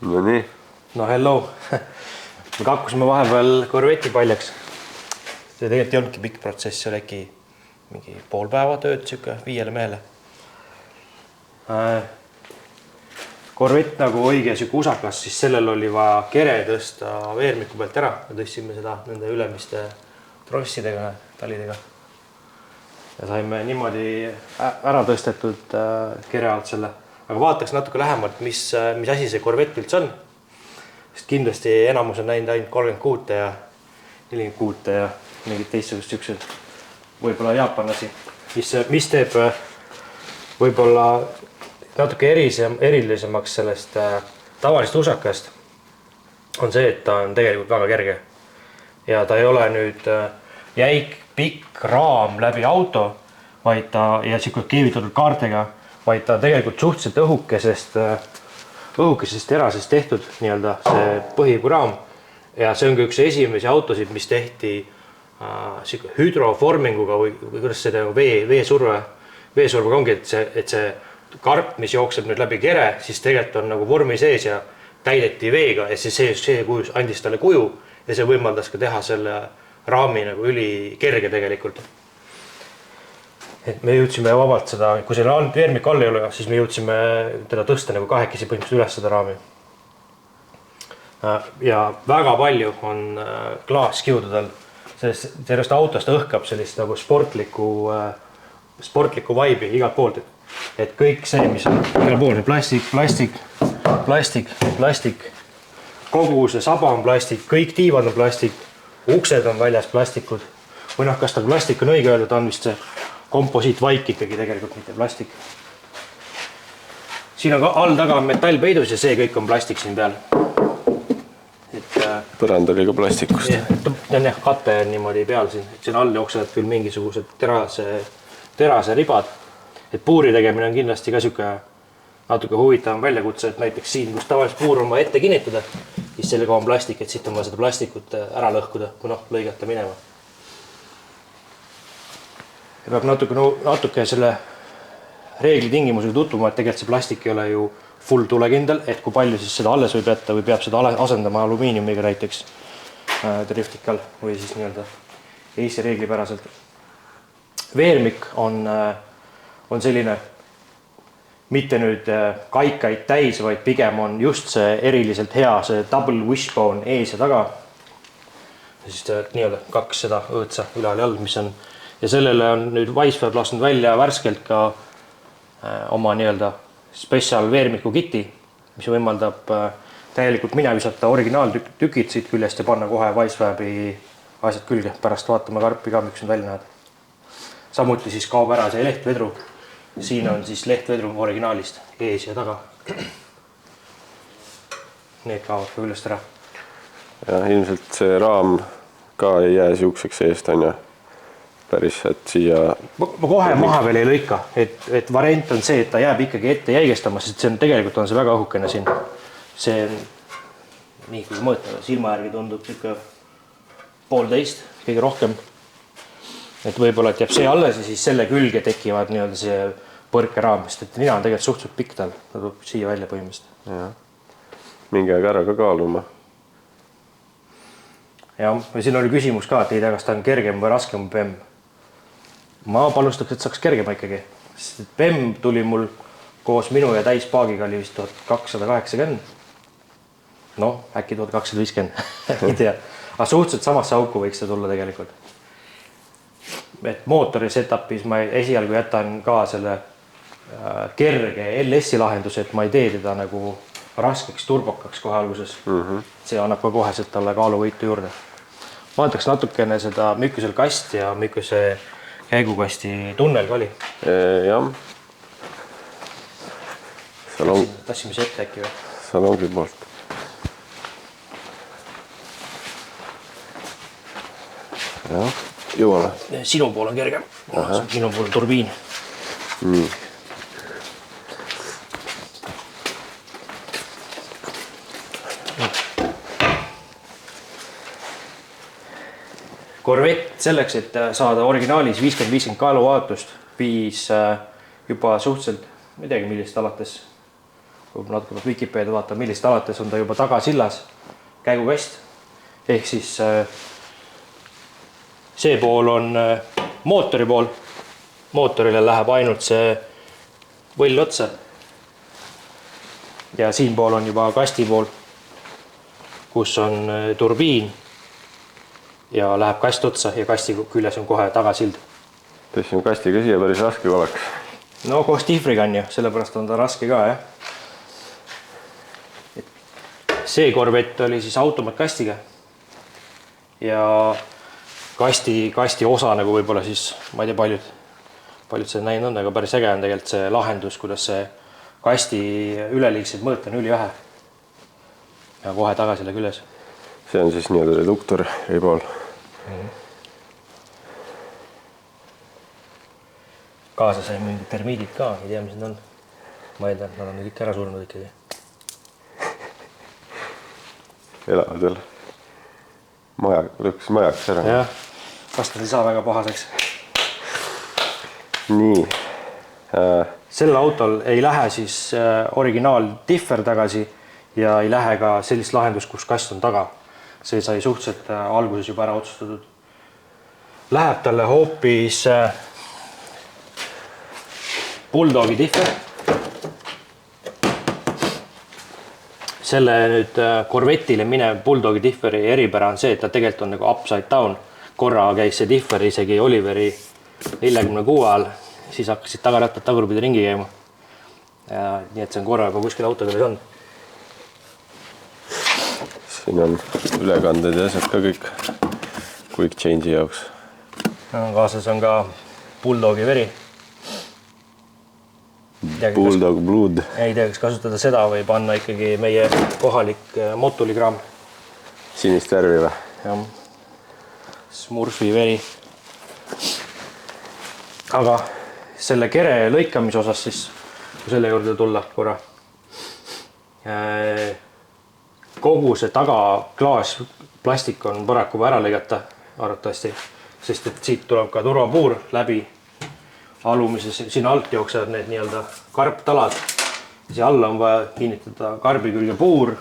No nii. No hello. Me kakkusime vahepeal Corvetti paljaks. See tegelikult ei olnudki pikk protsess, see oli äkki mingi pool päeva tööd, siuke 5 mehele. Corvett nagu õige siuke usakas, siis sellel oli vaja kere tõsta veermiku pealt ära. Me tõstsime seda nende ülemiste trossidega, talidega. Ja saime niimoodi ära tõstetud kere alt selle. Aga vaataks natuke lähemalt, mis asi see Corvett üldse on. Sest kindlasti enamus on näinud ainult 36 ja 46 ja mingid teistsugust siuksed võib-olla jaapanlasi. Mis teeb võib-olla natuke erilisemaks sellest tavalist usakast on see, et ta on tegelikult väga kerge. Ja ta ei ole nüüd jäik pikk raam läbi auto, vaid ta ja siuke keevitatud kaartega, vaid ta tegelikult suhteliselt õhukesest terasest tehtud nii-öelda see põhipuraam. Ja see on ka üks esimesi autosid, mis tehti hüdroforminguga või kuidas see teeb veesurvega ongi, et see karp, mis jookseb nüüd läbi kere, siis tegelikult on nagu vormi sees ja täideti veega ja see andis talle kuju ja see võimaldas ka teha selle raami nagu üli kerge tegelikult. Et me jõudsime vabalt seda, kui selle veermik all ei ole, siis me jõudsime teda tõsta nagu kahekesi põhimõtteliselt üles seda raami. Ja väga palju on klaaskiududel, sellest autost õhkab sellist nagu sportlikku vaibi igalt poolt. Et kõik see, mis on igal pool, plastik, kogu see saba on plastik, kõik tiivad on plastik, uksed on väljas plastikud. Või noh, kas ta plastik on õige öelda, ta on vist see komposiitvaik ikkagi tegelikult, mitte plastik. Siin on ka all taga metall peidus ja see kõik on plastik siin peal. Põrand oli ka plastikust. Ja on jah, kate on niimoodi peal siin. Siin all jooksevad küll mingisugused terase ribad. Et puuri tegemine on kindlasti ka siuke natuke huvitavam väljakutse, et näiteks siin, kus tavaliselt puur on vaja ette kinnitada, siis sellega on plastik, et siit on vaja seda plastikut ära lõhkuda, kui lõigata minema. Ja peab natuke selle reegli tingimusega tutvuma, et tegelikult see plastik ei ole ju full tulekindel, et kui palju siis seda alles võib jätta või peab seda asendama alumiiniumiga näiteks driftikal või siis nii-öelda Eesti reeglipäraselt. Veermik on selline mitte nüüd kaikaid täis, vaid pigem on just see eriliselt hea, see double wishbone ees ja taga. Ja siis nii-öelda 2 seda õõtsa ülal ja all, mis on. Ja sellele on nüüd Weissfab lasknud välja värskelt ka oma nii-öelda special veermiku kiti, mis võimaldab täielikult mina visata originaaltükid siit küljest ja panna kohe Weissfabi asjad külge. Pärast vaatame karpi ka, miks nüüd välja näed. Samuti siis kaob ära see lehtvedru. Siin on siis lehtvedru originaalist ees ja taga. Need kaovad ka küljest ära. Ja ilmselt see raam ka ei jää siukseks eest on ja päris, et siia... Ma kohe maha veel ei lõika, et variant on see, et ta jääb ikkagi ette jäigestama, sest see on tegelikult on see väga õhukene siin. See on nii kui mõõta, silma järgi tundub siuke 1,5, kõige rohkem. Et võib-olla et jääb see alles ja siis selle külge tekivad nii-öelda see põrkeraamist, et nina on tegelikult suhteliselt pikk tal, ta tuleb siia välja põhimõtteliselt. Ja. Mingi aeg ära ka kaaluma. Ja siin oli küsimus ka, et ei tea, kas ta on kergem või raskem PEM. Ma palustaks, et saaks kergema ikkagi. Sest PEM tuli mul koos minu ja täispaagiga oli vist 1280. No, äkki 1250, ei tea. Aga suhteliselt samasse auku võiks ta tulla tegelikult. Et mootori setupis ma esialgu jätan ka selle kerge LS-i lahenduse, et ma ei tee teda nagu raskeks turbokaks kohe alguses. See annab ka koheselt talle kaaluvõitu juurde. Vaataks natukene seda Myküsel kast ja Myküse käigukasti tunnel ka oli. Jah. Tassime see ette äkki või? Salongi poolt. Jah, jõuame. Sinu pool on kergem. Minu pool on turbiin. Corvette selleks, et saada originaalis 50-50 kaaluvaatust, viis juba suhteliselt, ma ei teagi, millist alates, kui natuke peab Wikipedia vaatama, millist alates on ta juba tagasillas käigukast. Ehk siis see pool on mootori pool. Mootorile läheb ainult see võll otsa. Ja siin pool on juba kasti pool, kus on turbiin ja läheb kast otsa ja kasti küljes on kohe tagasild. Tõstsime kastiga siia päris raske oleks. No koos tihvriga on ju, sellepärast on ta raske ka, jah. See Corvette oli siis automaatkastiga ja kasti osa nagu võib-olla siis, ma ei tea, paljud see näinud on, aga päris äge on tegelikult see lahendus, kuidas see kasti üleliigseid mõõta on ülivähe ja kohe tagasile küljes. See on siis nii-öelda reduktori pool. Kaasa sai mingid termiidid ka, ei tea, mis need on. Ma eeldan, et nad on kõik ära surnud ikkagi. Elavad veel. Lükkas majaks ära. Jah, vast ei saa väga pahaseks. Nii. Selle autol ei lähe siis originaal differ tagasi ja ei lähe ka sellist lahendust, kus kast on taga. See sai suhteliselt alguses juba ära otsustatud. Läheb talle hoopis Bulldogi differ. Selle nüüd Corvette'ile minev Bulldogi differi eripära on see, et ta tegelikult on nagu upside down. Korra käis see differ isegi Oliveri 46 ajal, siis hakkasid tagarattad tagurpidi ringi käima. Ja, nii et see on korra juba kuskil autodele on. Siin on ülekanded ja asjad ka kõik quick change'i jaoks. Kaasas on ka Bulldogi veri. Bulldog blood. Ei tea, kas kasutada seda või panna ikkagi meie kohalik motuligramm. Sinist värvi või? Ja. Smurfi veri. Aga selle kere lõikamise osas siis, kui selle juurde tulla korra. Kogu see taga klaas plastik on paraku ära lõigata arvatavasti, sest et siit tuleb ka turvapuur läbi alumises, siin alt jooksevad need nii-öelda karptalad. Siia alla on vaja kinnitada karbi külge puur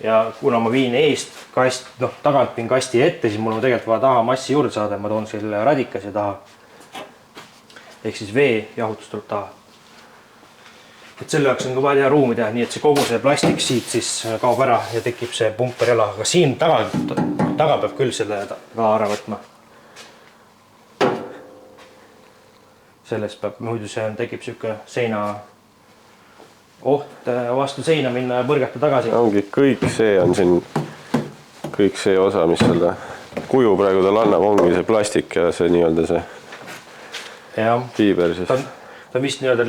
ja kuna ma viin eest kast, tagant viin kasti ette, siis mul on tegelikult vaja taha massi juurde saada, ma toon selle radikasi taha. Ehk siis vee jahutus tuleb taha. Et selle jaoks on ka vaja ruumi teha, nii et see kogu see plastik siit siis kaob ära ja tekib see pumperjala, aga siin taga peab küll selle ka ära võtma. Sellest peab, muidu see tekib siuke seina oht vastu seina minna ja põrgata tagasi. Ongi kõik see on siin, kõik see osa, mis selle kuju praegu tal annab, ongi see plastik ja see nii-öelda see fiiber siis. Ta on vist nii-öelda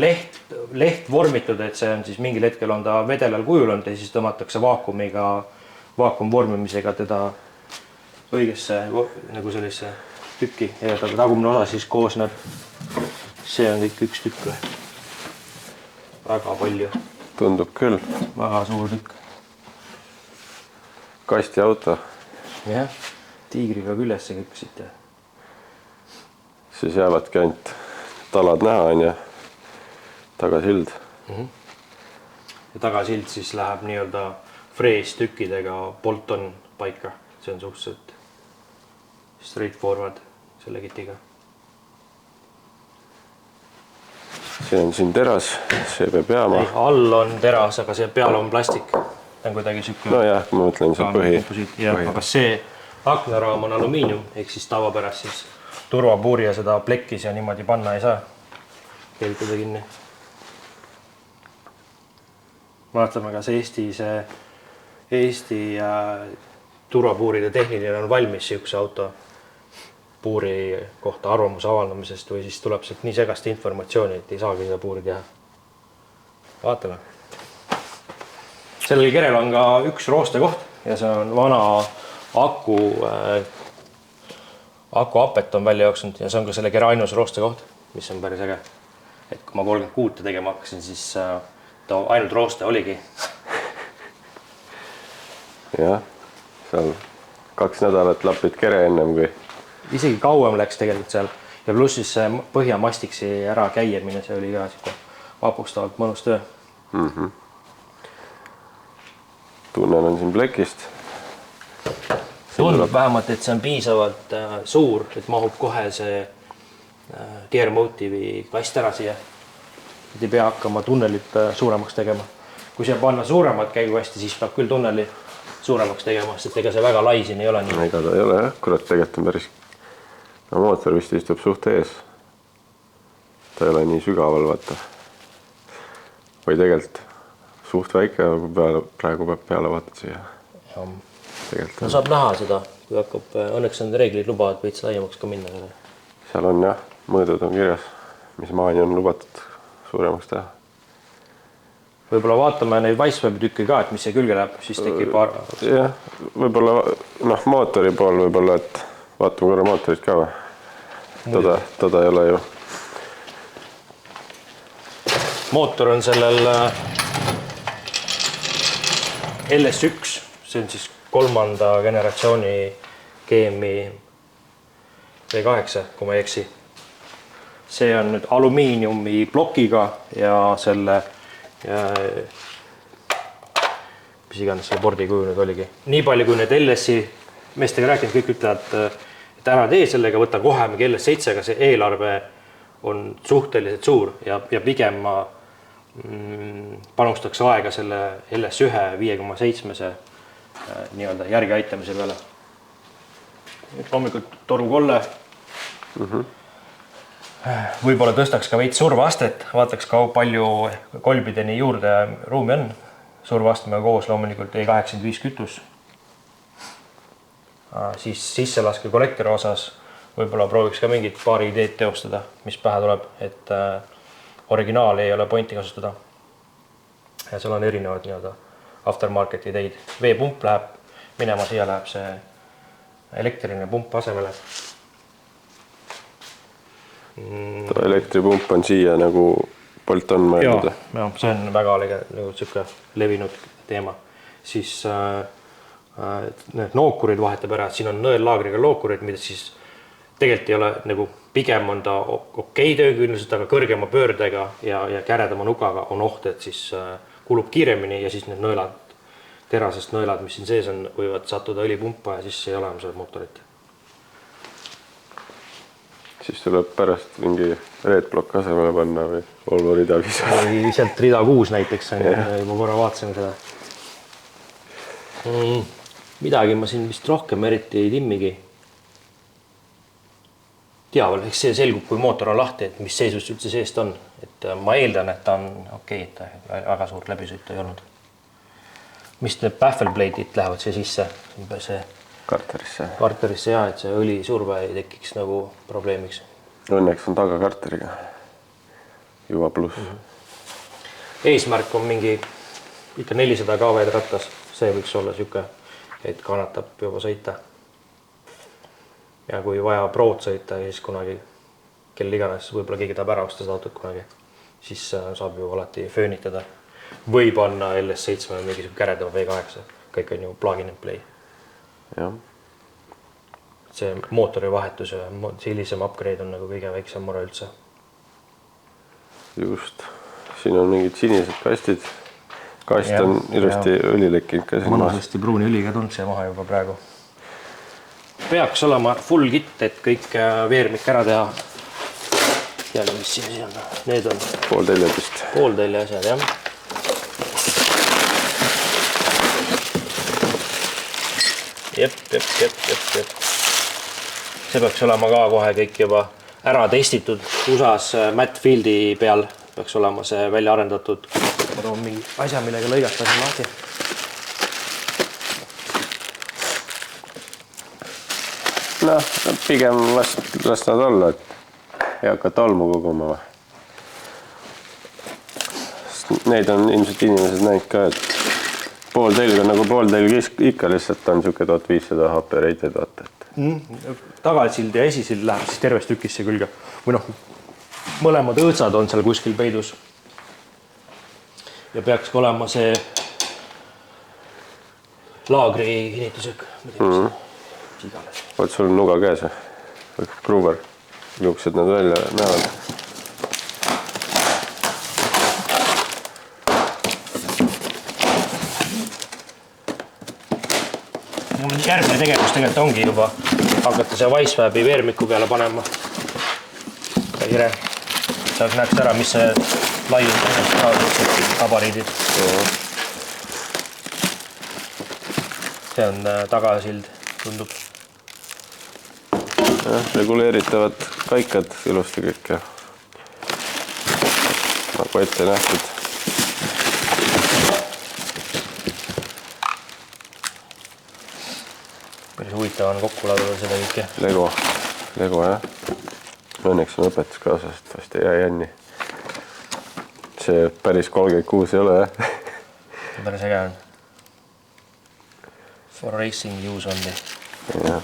leht vormitud, et see on siis mingil hetkel on ta vedelal kujul on ja siis tõmmatakse vaakumvormimisega teda õigesse nagu sellise tükki ja ta tagumine osa siis koosneb. See on kõik üks tükk. Väga palju. Tundub küll. Väga suur tükk. Kasti auto. Jah, tiigriga küljes see kõik siit. Siis jäävadki ainult talad näha on ja tagasild. Ja tagasild siis läheb nii-öelda frees tükkidega Bolton paika. See on suhteliselt straightforward selle kitiga. See on siin teras, see peab jääma. Ei, all on teras, aga see peal on plastik. Ta on kuidagi sükke. No jah, ma mõtlen see põhi. Aga see aknaraam on alumiinium, ehk siis tavapärast siis turvapuuri ja seda plekkis ja niimoodi panna ei saa. Keelitada kinni. Vaatame, kas Eesti turvapuuride tehniline on valmis siukse auto puuri kohta arvamuse avaldamisest või siis tuleb sealt nii segast informatsiooni, et ei saagi seda puuri teha. Vaatame. Sellel kerel on ka üks rooste koht ja see on vana akuapet on välja jooksnud ja see on ka selle kere ainus rooste koht, mis on päris äge. Et kui ma 36 tegema hakkasin, siis ta ainult rooste oligi. Jah, seal 2 nädalat lapid kere ennem kui isegi kauem läks tegelikult seal ja pluss siis see põhjamastiksi ära käiemine, see oli ka siuke vapustavalt mõnus töö. Tunnen on siin plekist. Tundub vähemalt, et see on piisavalt suur, et mahub kohe see Gear Motive'i kast ära siia. Et ei pea hakkama tunnelit suuremaks tegema. Kui siia panna suuremat käigukasti, siis peab küll tunneli suuremaks tegema, sest ega see väga lai siin ei ole nii. Ega ta ei ole jah, kurat tegelikult on päris... No mootor vist istub suht ees. Ta ei ole nii sügaval, vaata. Või tegelikult suht väike, praegu peab peale vaatad siia. Tegelikult no saab näha seda, kui hakkab, õnneks on reeglid lubavad veits laiemaks ka minna. Seal on jah, mõõdud on kirjas, mis maani on lubatud suuremaks teha. Võib-olla vaatame neid Wisewebi tükki ka, et mis see külge läheb, siis tekib paar... Jah, võib-olla mootori pool võib-olla, et vaatame korra mootorit ka või. Toda ei ole ju. Mootor on sellel LS1, see on siis 3. generatsiooni GMi V8, kui ma ei eksi. See on nüüd alumiiniumi plokiga ja selle mis iganes selle bordi kuju nüüd oligi. Nii palju kui need LS-i meestega rääkinud, kõik ütlevad, et ära tee sellega, võta kohe mingi LS7-ga, see eelarve on suhteliselt suur ja pigem ma panustaks aega selle LS1 5,7 nii-öelda järgi aitamise peale. Loomulikult torukolle. Võib-olla tõstaks ka veits surveastet, vaataks ka palju kolbideni juurde ruumi on. Surveastmega koos loomulikult E85 kütus. Siis sisselaske kollektori osas võib-olla prooviks ka mingit paari ideed teostada, mis pähe tuleb, et originaali ei ole pointi kasutada. Ja seal on erinevad nii-öelda aftermarket ideid. Veepump läheb minema, siia läheb see elektriline pump asemele. Elektripump on siia nagu Bolt on mõeldud. Ja, see on väga nagu levinud teema. Siis need nookurid vahetab ära, siin on nõellaagriga lookurid, mida siis tegelikult ei ole nagu pigem on ta okei töökünnused, aga kõrgema pöördega ja käredama nukaga on oht, et siis kulub kiiremini ja siis need nõelad, terasest nõelad, mis siin sees on, võivad sattuda õlipumpa ja siis ei ole seda mootorit. Siis tuleb pärast mingi reedblokk asemele panna või Volvo rida 5. Või sealt rida 6 näiteks, juba korra vaatasin seda. Midagi ma siin vist rohkem eriti ei timmigi. Teaval, eks see selgub, kui mootor on lahti, et mis seisus üldse seest on. Et ma eeldan, et ta on okei, et väga suurt läbisõitu ei olnud. Mis need baffleplate'id lähevad siia sisse? See karterisse ja, et see õlisurve ei tekiks nagu probleemiks. Õnneks on taga karteriga. Juba pluss. Eesmärk on mingi ikka 400 kV rattas. See võiks olla siuke, et kannatab juba sõita. Ja kui vaja prood sõita, siis kunagi kell iganes, võib-olla keegi tahab ära osta seda autot kunagi, siis saab ju alati föönitada. Või panna LS7 mingi käredama V8. Kõik on ju plug and play. Jah. See mootori vahetus ja hilisem upgrade on nagu kõige väiksem mure üldse. Just. Siin on mingid sinised kastid. Kast on ilusti õlilekkinud ka siin. Mõnusasti pruuni õliga tund see maha juba praegu. Peaks olema full kit, et kõik veermik ära teha. Teada, mis siin on. Need on poolteljadest. Pooltelje asjad, jah. Jep. See peaks olema ka kohe kõik juba ära testitud. USA-s Matt Fieldi peal peaks olema see välja arendatud. Ma toon mingi asja, millega lõigata siin lahti. Noh, pigem las nad olla, et ei hakka tolmu koguma või. Neid on ilmselt inimesed näinud ka, et pooltelg on nagu pooltelg ikka lihtsalt on siuke 1500 HP reited vaata. Tagasild ja esisild läheb siis terves tükisse külge. Või noh, mõlemad õõtsad on seal kuskil peidus. Ja peaks olema see laagri kinnitusega. Oot sul nuga käes või? Gruber, niisugused nad välja näevad. Järgmine tegevus tegelikult ongi juba hakata see Weisswäbi veermiku peale panema. Kire. Saaks näeks ära, mis see laius gabariidid. See on tagasild, tundub. Reguleeritavad kaikad ilusti kõik ja nagu ette nähtud. Päris huvitav on kokku laduda seda kõike. Lego jah. Õnneks on õpetus kaasas, et vast ei jää jänni. See päris 36 ei ole jah. Päris äge on. For racing use only. Jah.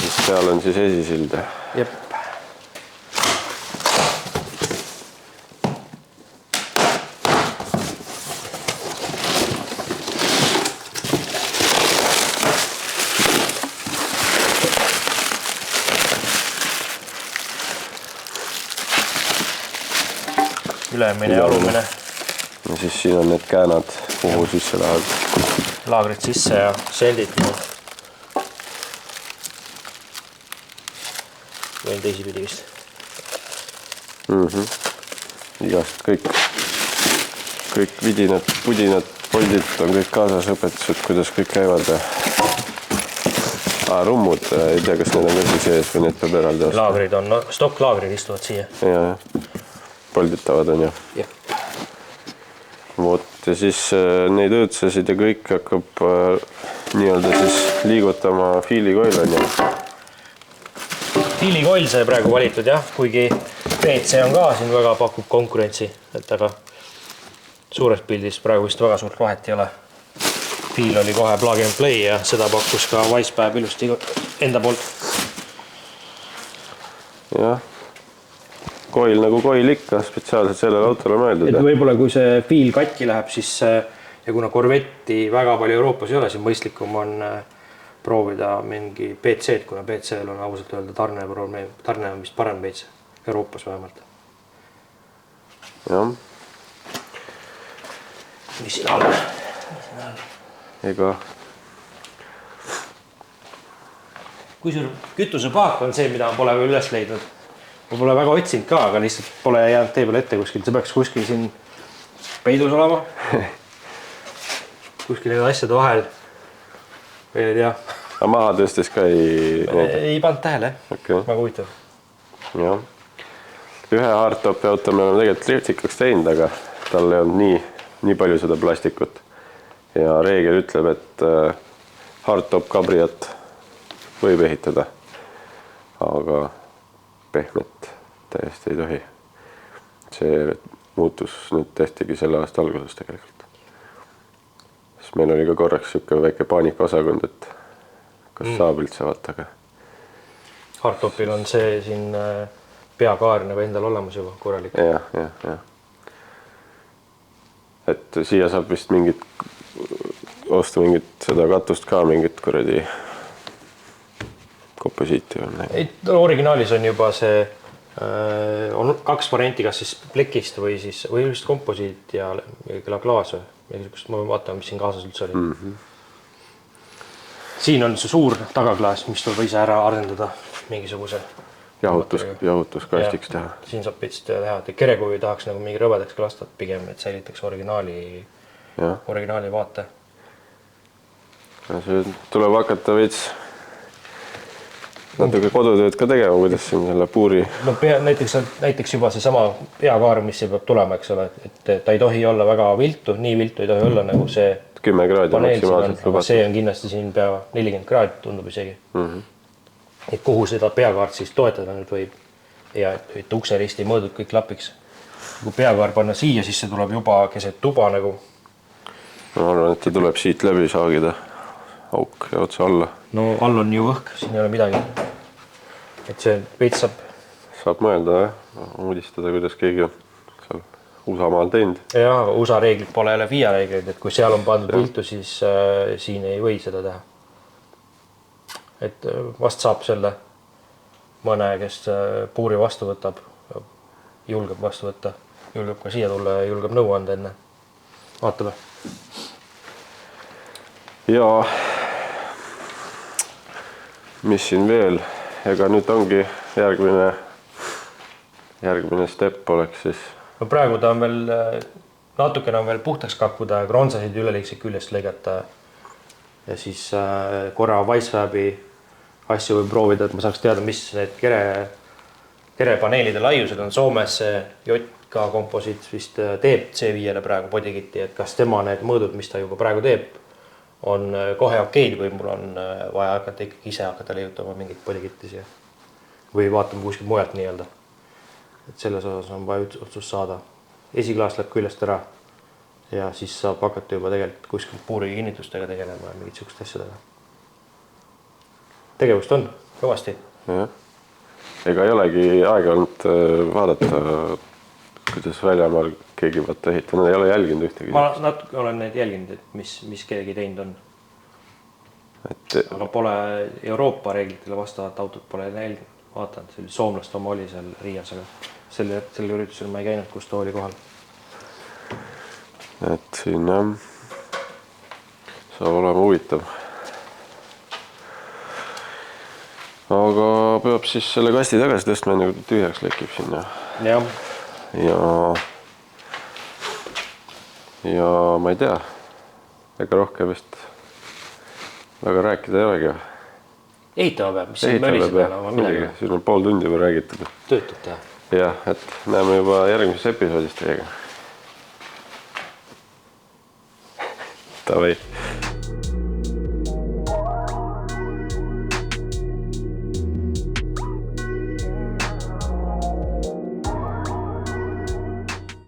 Siis seal on siis esisild. Jep. Ülemine ja alumine. Ja siis siin on need käänad, kuhu sisse lähevad. Laagrid sisse ja sendid. Või on teisipidi vist. Igast kõik vidinad, pudinad, poldid on kõik kaasas, õpetused, kuidas kõik käivad. Rummud, ei tea, kas need on ka sees või need peab eraldi osta. Laagrid on, stokklaagrid istuvad siia. Ja, polditavad on ju. Jep. Vot, ja siis neid õõtsasid ja kõik hakkab nii-öelda siis liigutama fiilikoil on ju. Fiilikoil sai praegu valitud jah, kuigi PC on ka siin väga pakub konkurentsi, et aga suures pildis praegu vist väga suurt vahet ei ole. Fiil oli kohe plug and play ja seda pakkus ka Weisswäb ilusti enda poolt. Jah. Koil nagu koil ikka, spetsiaalselt sellele autole mõeldud. Et võib-olla kui see fiil katki läheb, siis ja kuna Corvetti väga palju Euroopas ei ole, siis mõistlikum on proovida mingi PC-d, kuna PC-l on ausalt öelda tarne on vist parem veits Euroopas vähemalt. Jah. Mis siin all? Ega. Kui sul kütusepaak on see, mida ma pole veel üles leidnud? Ma pole väga otsinud ka, aga lihtsalt pole jäänud tee peale ette kuskil. See peaks kuskil siin peidus olema. Kuskil need asjade vahel. Veel ei tea. Aga maha tõstes ka ei pannud tähele. Okay. Väga huvitav. Jah. Ühe hardtopi auto me oleme tegelikult liftikaks teinud, aga tal ei olnud nii palju seda plastikut. Ja reegel ütleb, et hardtop kabriat võib ehitada. Aga pehmet täiesti ei tohi. See muutus nüüd tehtigi selle aasta alguses tegelikult. Siis meil oli ka korraks siuke väike paanikaosakond, et kas saab üldse vaata. Hardtopil on see siin peakaar nagu endal olemas juba korralik. Jah. Et siia saab vist osta mingit seda katust ka, mingit kuradi komposiiti on. Originaalis on juba see on kaks varianti, kas siis plekist või just komposiit ja klaas või. Ma vaatan, mis siin kaasas üldse oli. Siin on see suur tagaklaas, mis tuleb ise ära arendada mingisuguse jahutuskastiks teha. Siin saab pits teha, et kerekuvi tahaks nagu mingi rõvedaks ka lasta pigem, et säilitaks originaali vaate. See tuleb hakata veits natuke kodutööd ka tegema, kuidas siin selle puuri. No näiteks juba see sama peakaar, mis peab tulema, eks ole, et ta ei tohi olla väga viltu, nii viltu ei tohi olla nagu see 10 kraadi maksimaalselt lubatud. See on kindlasti siin pea 40 kraadi tundub isegi. Et kuhu seda peakaart siis toetada nüüd võib ja et ukseristi mõõdud kõik lapiks. Kui peakaar panna siia, siis see tuleb juba keset tuba nagu. Ma arvan, et ta tuleb siit läbi saagida auk ja otsa alla. No all on ju õhk, siin ei ole midagi. Et see veits saab mõelda, uudistada, kuidas keegi on seal USA-maal teinud. Ja, aga USA reeglid pole jälle FIA reeglid, et kui seal on pandud viltu, siis siin ei või seda teha. et vast saab selle mõne, kes puuri vastu võtab, julgeb vastu võtta, julgeb ka siia tulla ja julgeb nõu anda enne. Vaatame. Ja mis siin veel, ega nüüd ongi järgmine step oleks siis. No praegu ta on veel, natukene on veel puhtaks kakkuda, kronsasid üleliigselt küljest lõigata ja siis korra Wisefabi asju võib proovida, et ma saaks teada, mis need kerepaneelide laiused on. Soomes JK Composites vist teeb C5-le praegu bodykitti, et kas tema need mõõdud, mis ta juba praegu teeb, on kohe okeid või mul on vaja hakata ikkagi ise hakata leiutama mingit bodykitti siia või vaatame kuskilt mujalt nii-öelda. Et selles osas on vaja otsus saada. Esiklaas läheb küljest ära ja siis saab hakata juba tegelikult kuskilt puuri kinnitustega tegelema ja mingit sihukest asjadega. Tegevust on kõvasti. Ja. Ega ei olegi aega olnud vaadata, kuidas väljamaal keegi vaata ehitanud, ei ole jälginud ühtegi. Ma natuke olen neid jälginud, et mis keegi teinud on. Aga pole Euroopa reeglitele vastavat autot pole jälginud. Vaatanud, soomlast oma oli seal Riias, aga selle üritusel ma ei käinud, kus ta oli kohal. Et siin saab olema huvitav. Aga peab siis selle kasti tagasi tõstma, enne kui tühjaks lekib sinna. Ja ma ei tea, ega rohkem vist väga rääkida ei olegi. Ehitama peab, mis siin mölised peale oma midagi. Siin on pool tundi juba räägitud. Töötab teha. Jah, et näeme juba järgmises episoodis teiega. Tavai.